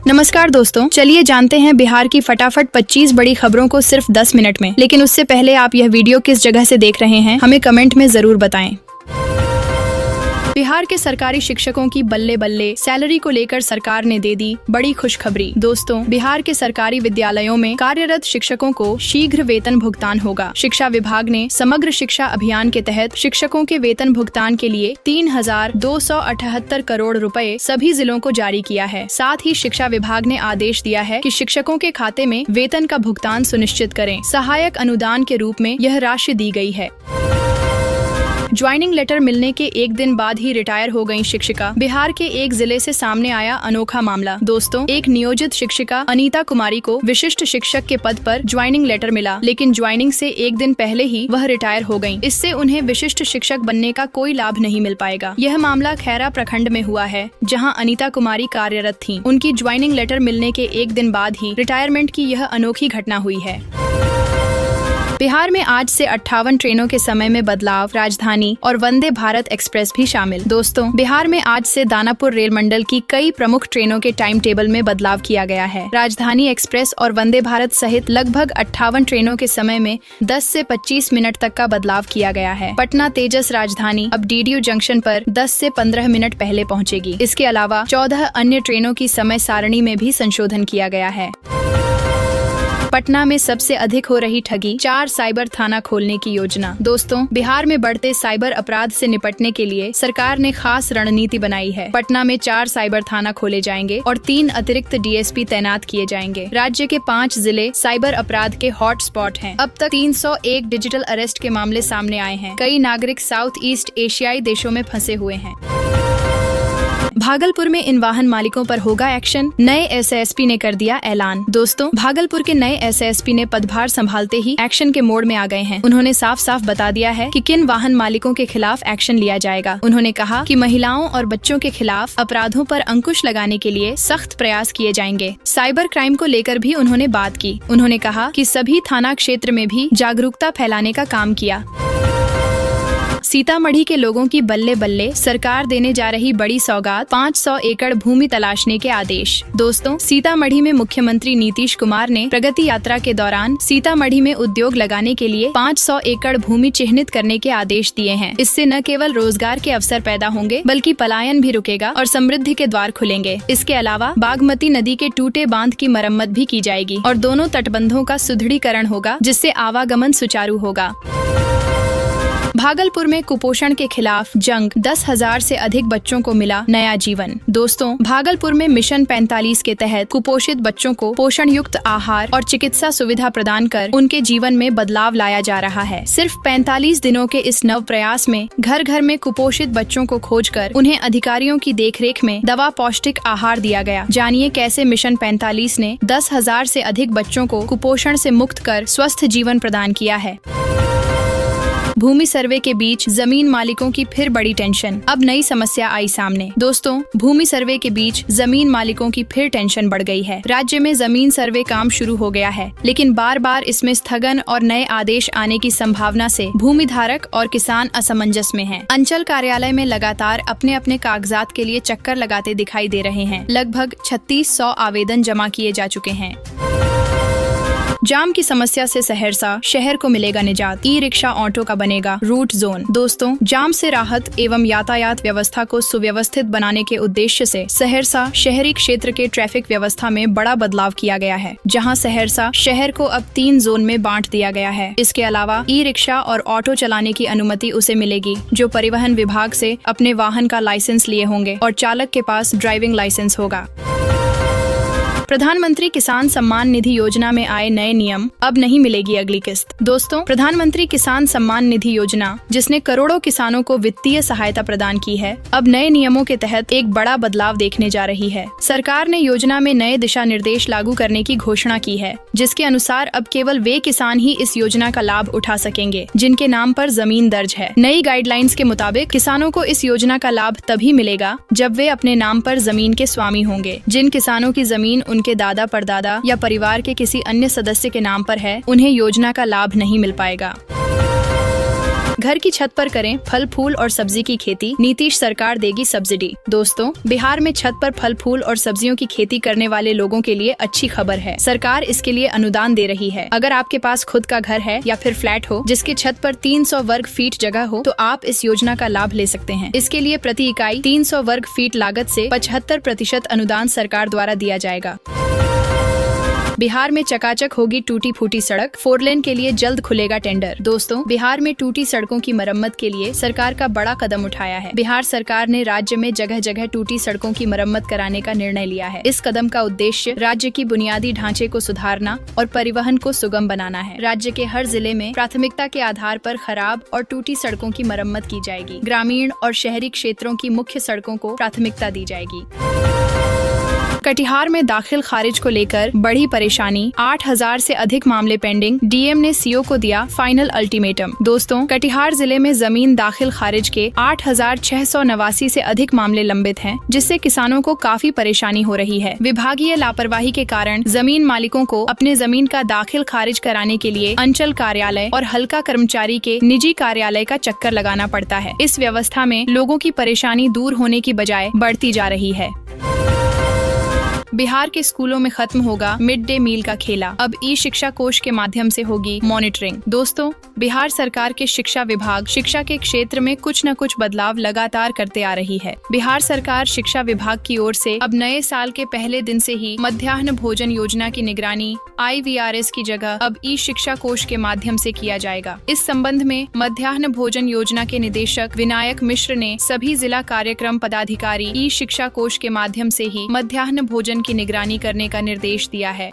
नमस्कार दोस्तों, चलिए जानते हैं बिहार की फटाफट 25 बड़ी खबरों को सिर्फ 10 मिनट में। लेकिन उससे पहले आप यह वीडियो किस जगह से देख रहे हैं हमें कमेंट में जरूर बताएं। बिहार के सरकारी शिक्षकों की बल्ले बल्ले सैलरी को लेकर सरकार ने दे दी बड़ी खुशखबरी। दोस्तों, बिहार के सरकारी विद्यालयों में कार्यरत शिक्षकों को शीघ्र वेतन भुगतान होगा। शिक्षा विभाग ने समग्र शिक्षा अभियान के तहत शिक्षकों के वेतन भुगतान के लिए 3,278 करोड़ रुपए सभी जिलों को जारी किया है। साथ ही शिक्षा विभाग ने आदेश दिया है कि शिक्षकों के खाते में वेतन का भुगतान सुनिश्चित करें। सहायक अनुदान के रूप में यह राशि दी गई है। ज्वाइनिंग लेटर मिलने के एक दिन बाद ही रिटायर हो गई शिक्षिका। बिहार के एक जिले से सामने आया अनोखा मामला। दोस्तों, एक नियोजित शिक्षिका अनीता कुमारी को विशिष्ट शिक्षक के पद पर ज्वाइनिंग लेटर मिला, लेकिन ज्वाइनिंग से एक दिन पहले ही वह रिटायर हो गयी। इससे उन्हें विशिष्ट शिक्षक बनने का कोई लाभ नहीं मिल पाएगा। यह मामला खैरा प्रखंड में हुआ है, जहाँ अनीता कुमारी कार्यरत थी। उनकी ज्वाइनिंग लेटर मिलने के एक दिन बाद ही रिटायरमेंट की यह अनोखी घटना हुई है। बिहार में आज से 58 ट्रेनों के समय में बदलाव, राजधानी और वंदे भारत एक्सप्रेस भी शामिल। दोस्तों, बिहार में आज से दानापुर रेल मंडल की कई प्रमुख ट्रेनों के टाइम टेबल में बदलाव किया गया है। राजधानी एक्सप्रेस और वंदे भारत सहित लगभग 58 ट्रेनों के समय में 10 से 25 मिनट तक का बदलाव किया गया है। पटना तेजस राजधानी अब डीडीयू जंक्शन पर 10 से 15 मिनट पहले पहुँचेगी। इसके अलावा 14 अन्य ट्रेनों की समय सारणी में भी संशोधन किया गया है। पटना में सबसे अधिक हो रही ठगी, 4 साइबर थाना खोलने की योजना। दोस्तों, बिहार में बढ़ते साइबर अपराध से निपटने के लिए सरकार ने खास रणनीति बनाई है। पटना में 4 साइबर थाना खोले जाएंगे और 3 अतिरिक्त डीएसपी तैनात किए जाएंगे। राज्य के 5 जिले साइबर अपराध के हॉट स्पॉट हैं। अब तक 301 डिजिटल अरेस्ट के मामले सामने आए हैं। कई नागरिक साउथ ईस्ट एशियाई देशों में फंसे हुए हैं। भागलपुर में इन वाहन मालिकों पर होगा एक्शन, नए एसएसपी ने कर दिया ऐलान। दोस्तों, भागलपुर के नए एसएसपी ने पदभार संभालते ही एक्शन के मोड में आ गए हैं। उन्होंने साफ साफ बता दिया है कि किन वाहन मालिकों के खिलाफ एक्शन लिया जाएगा। उन्होंने कहा कि महिलाओं और बच्चों के खिलाफ अपराधों पर अंकुश लगाने के लिए सख्त प्रयास किए जाएंगे। साइबर क्राइम को लेकर भी उन्होंने बात की। उन्होंने कहा कि सभी थाना क्षेत्र में भी जागरूकता फैलाने का काम किया। सीतामढ़ी के लोगों की बल्ले बल्ले, सरकार देने जा रही बड़ी सौगात, 500 एकड़ भूमि तलाशने के आदेश। दोस्तों, सीतामढ़ी में मुख्यमंत्री नीतीश कुमार ने प्रगति यात्रा के दौरान सीतामढ़ी में उद्योग लगाने के लिए 500 एकड़ भूमि चिन्हित करने के आदेश दिए हैं। इससे न केवल रोजगार के अवसर पैदा होंगे, बल्कि पलायन भी रुकेगा और समृद्धि के द्वार खुलेंगे। इसके अलावा बागमती नदी के टूटे बांध की मरम्मत भी की जाएगी और दोनों तटबंधों का सुदृढ़ीकरण होगा, जिससे आवागमन सुचारू होगा। भागलपुर में कुपोषण के खिलाफ जंग, 10,000 से अधिक बच्चों को मिला नया जीवन। दोस्तों, भागलपुर में मिशन 45 के तहत कुपोषित बच्चों को पोषण युक्त आहार और चिकित्सा सुविधा प्रदान कर उनके जीवन में बदलाव लाया जा रहा है। सिर्फ 45 दिनों के इस नव प्रयास में घर घर में कुपोषित बच्चों को खोजकर उन्हें अधिकारियों की देखरेख में दवा, पौष्टिक आहार दिया गया। जानिए कैसे मिशन 45 ने 10,000 से अधिक बच्चों को कुपोषण से मुक्त कर स्वस्थ जीवन प्रदान किया है। भूमि सर्वे के बीच जमीन मालिकों की फिर बड़ी टेंशन, अब नई समस्या आई सामने। दोस्तों, भूमि सर्वे के बीच जमीन मालिकों की फिर टेंशन बढ़ गई है। राज्य में जमीन सर्वे काम शुरू हो गया है, लेकिन बार बार इसमें स्थगन और नए आदेश आने की संभावना से भूमि धारक और किसान असमंजस में हैं। अंचल कार्यालय में लगातार अपने अपने कागजात के लिए चक्कर लगाते दिखाई दे रहे हैं। लगभग 3600 आवेदन जमा किए जा चुके हैं। जाम की समस्या से सहरसा शहर को मिलेगा निजात, ई रिक्शा ऑटो का बनेगा रूट जोन। दोस्तों, जाम से राहत एवं यातायात व्यवस्था को सुव्यवस्थित बनाने के उद्देश्य से सहरसा शहरी क्षेत्र के ट्रैफिक व्यवस्था में बड़ा बदलाव किया गया है, जहां सहरसा शहर को अब 3 जोन में बांट दिया गया है। इसके अलावा ई रिक्शा और ऑटो चलाने की अनुमति उसे मिलेगी जो परिवहन विभाग से अपने वाहन का लाइसेंस लिए होंगे और चालक के पास ड्राइविंग लाइसेंस होगा। प्रधानमंत्री किसान सम्मान निधि योजना में आए नए नियम, अब नहीं मिलेगी अगली किस्त। दोस्तों, प्रधानमंत्री किसान सम्मान निधि योजना, जिसने करोड़ों किसानों को वित्तीय सहायता प्रदान की है, अब नए नियमों के तहत एक बड़ा बदलाव देखने जा रही है। सरकार ने योजना में नए दिशा निर्देश लागू करने की घोषणा की है, जिसके अनुसार अब केवल वे किसान ही इस योजना का लाभ उठा सकेंगे जिनके नाम पर जमीन दर्ज है। नई गाइडलाइंस के मुताबिक किसानों को इस योजना का लाभ तभी मिलेगा जब वे अपने नाम पर जमीन के स्वामी होंगे। जिन किसानों की जमीन उनके दादा परदादा या परिवार के किसी अन्य सदस्य के नाम पर है, उन्हें योजना का लाभ नहीं मिल पाएगा। घर की छत पर करें फल फूल और सब्जी की खेती, नीतीश सरकार देगी सब्सिडी। दोस्तों, बिहार में छत पर फल फूल और सब्जियों की खेती करने वाले लोगों के लिए अच्छी खबर है। सरकार इसके लिए अनुदान दे रही है। अगर आपके पास खुद का घर है या फिर फ्लैट हो जिसके छत पर 300 वर्ग फीट जगह हो तो आप इस योजना का लाभ ले सकते हैं। इसके लिए प्रति इकाई 300 वर्ग फीट लागत से 75% अनुदान सरकार द्वारा दिया जाएगा। बिहार में चकाचक होगी टूटी फूटी सड़क, 4 लेन के लिए जल्द खुलेगा टेंडर। दोस्तों, बिहार में टूटी सड़कों की मरम्मत के लिए सरकार का बड़ा कदम उठाया है। बिहार सरकार ने राज्य में जगह जगह टूटी सड़कों की मरम्मत कराने का निर्णय लिया है। इस कदम का उद्देश्य राज्य की बुनियादी ढांचे को सुधारना और परिवहन को सुगम बनाना है। राज्य के हर जिले में प्राथमिकता के आधार पर खराब और टूटी सड़कों की मरम्मत की जाएगी। ग्रामीण और शहरी क्षेत्रों की मुख्य सड़कों को प्राथमिकता दी जाएगी। कटिहार में दाखिल खारिज को लेकर बढ़ी परेशानी, 8000 से अधिक मामले पेंडिंग, डीएम ने सीओ को दिया फाइनल अल्टीमेटम। दोस्तों, कटिहार जिले में जमीन दाखिल खारिज के 8689 से अधिक मामले लंबित हैं, जिससे किसानों को काफी परेशानी हो रही है। विभागीय लापरवाही के कारण जमीन मालिकों को अपने जमीन का दाखिल खारिज कराने के लिए अंचल कार्यालय और हल्का कर्मचारी के निजी कार्यालय का चक्कर लगाना पड़ता है। इस व्यवस्था में लोगों की परेशानी दूर होने की बजाय बढ़ती जा रही है। बिहार के स्कूलों में खत्म होगा मिड डे मील का खेला, अब ई शिक्षा कोष के माध्यम से होगी मॉनिटरिंग। दोस्तों, बिहार सरकार के शिक्षा विभाग शिक्षा के क्षेत्र में कुछ न कुछ बदलाव लगातार करते आ रही है। बिहार सरकार शिक्षा विभाग की ओर से अब नए साल के पहले दिन से ही मध्याह्न भोजन योजना की निगरानी IVRS की जगह अब ई शिक्षा कोष के माध्यम से किया जाएगा। इस संबंध में मध्याह्न भोजन योजना के निदेशक विनायक मिश्र ने सभी जिला कार्यक्रम पदाधिकारी ई शिक्षा कोष के माध्यम से ही मध्याह्न भोजन की निगरानी करने का निर्देश दिया है।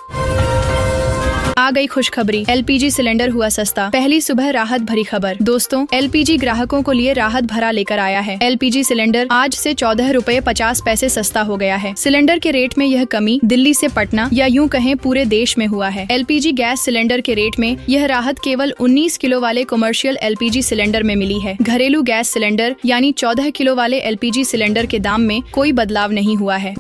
आ गई खुशखबरी, LPG सिलेंडर हुआ सस्ता, पहली सुबह राहत भरी खबर। दोस्तों, LPG ग्राहकों को लिए राहत भरा लेकर आया है। LPG सिलेंडर आज से 14 रुपए 50 पैसे सस्ता हो गया है। सिलेंडर के रेट में यह कमी दिल्ली से पटना या यूं कहें पूरे देश में हुआ है। LPG गैस सिलेंडर के रेट में यह राहत केवल 19 किलो वाले कमर्शियल LPG सिलेंडर में मिली है। घरेलू गैस सिलेंडर यानी 14 किलो वाले LPG सिलेंडर के दाम में कोई बदलाव नहीं हुआ है।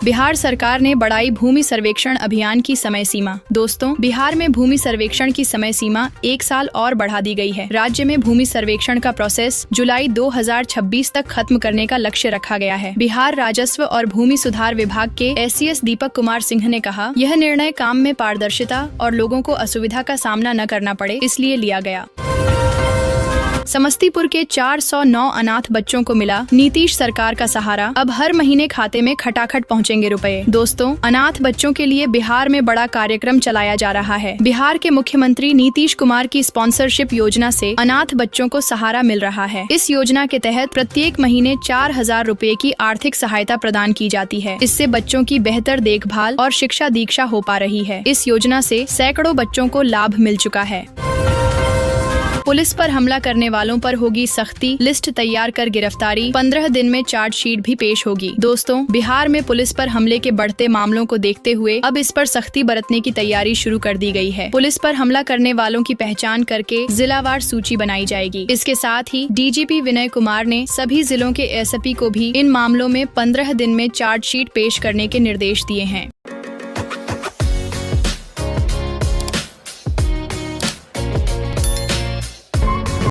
बिहार सरकार ने बढ़ाई भूमि सर्वेक्षण अभियान की समय सीमा। दोस्तों, बिहार में भूमि सर्वेक्षण की समय सीमा 1 साल और बढ़ा दी गई है। राज्य में भूमि सर्वेक्षण का प्रोसेस जुलाई 2026 तक खत्म करने का लक्ष्य रखा गया है। बिहार राजस्व और भूमि सुधार विभाग के SCS दीपक कुमार सिंह ने कहा, यह निर्णय काम में पारदर्शिता और लोगों को असुविधा का सामना न करना पड़े इसलिए लिया गया। समस्तीपुर के 409 अनाथ बच्चों को मिला नीतीश सरकार का सहारा, अब हर महीने खाते में खटाखट पहुंचेंगे रुपए। दोस्तों, अनाथ बच्चों के लिए बिहार में बड़ा कार्यक्रम चलाया जा रहा है। बिहार के मुख्यमंत्री नीतीश कुमार की स्पॉन्सरशिप योजना से अनाथ बच्चों को सहारा मिल रहा है। इस योजना के तहत प्रत्येक महीने 4000 रुपए की आर्थिक सहायता प्रदान की जाती है। इससे बच्चों की बेहतर देखभाल और शिक्षा दीक्षा हो पा रही है। इस योजना से सैकड़ों बच्चों को लाभ मिल चुका है। पुलिस पर हमला करने वालों पर होगी सख्ती, लिस्ट तैयार कर गिरफ्तारी, 15 दिन में चार्जशीट भी पेश होगी। दोस्तों, बिहार में पुलिस पर हमले के बढ़ते मामलों को देखते हुए अब इस पर सख्ती बरतने की तैयारी शुरू कर दी गई है। पुलिस पर हमला करने वालों की पहचान करके जिलावार सूची बनाई जाएगी। इसके साथ ही DGP विनय कुमार ने सभी जिलों के SSP को भी इन मामलों में 15 दिन में चार्जशीट पेश करने के निर्देश दिए हैं।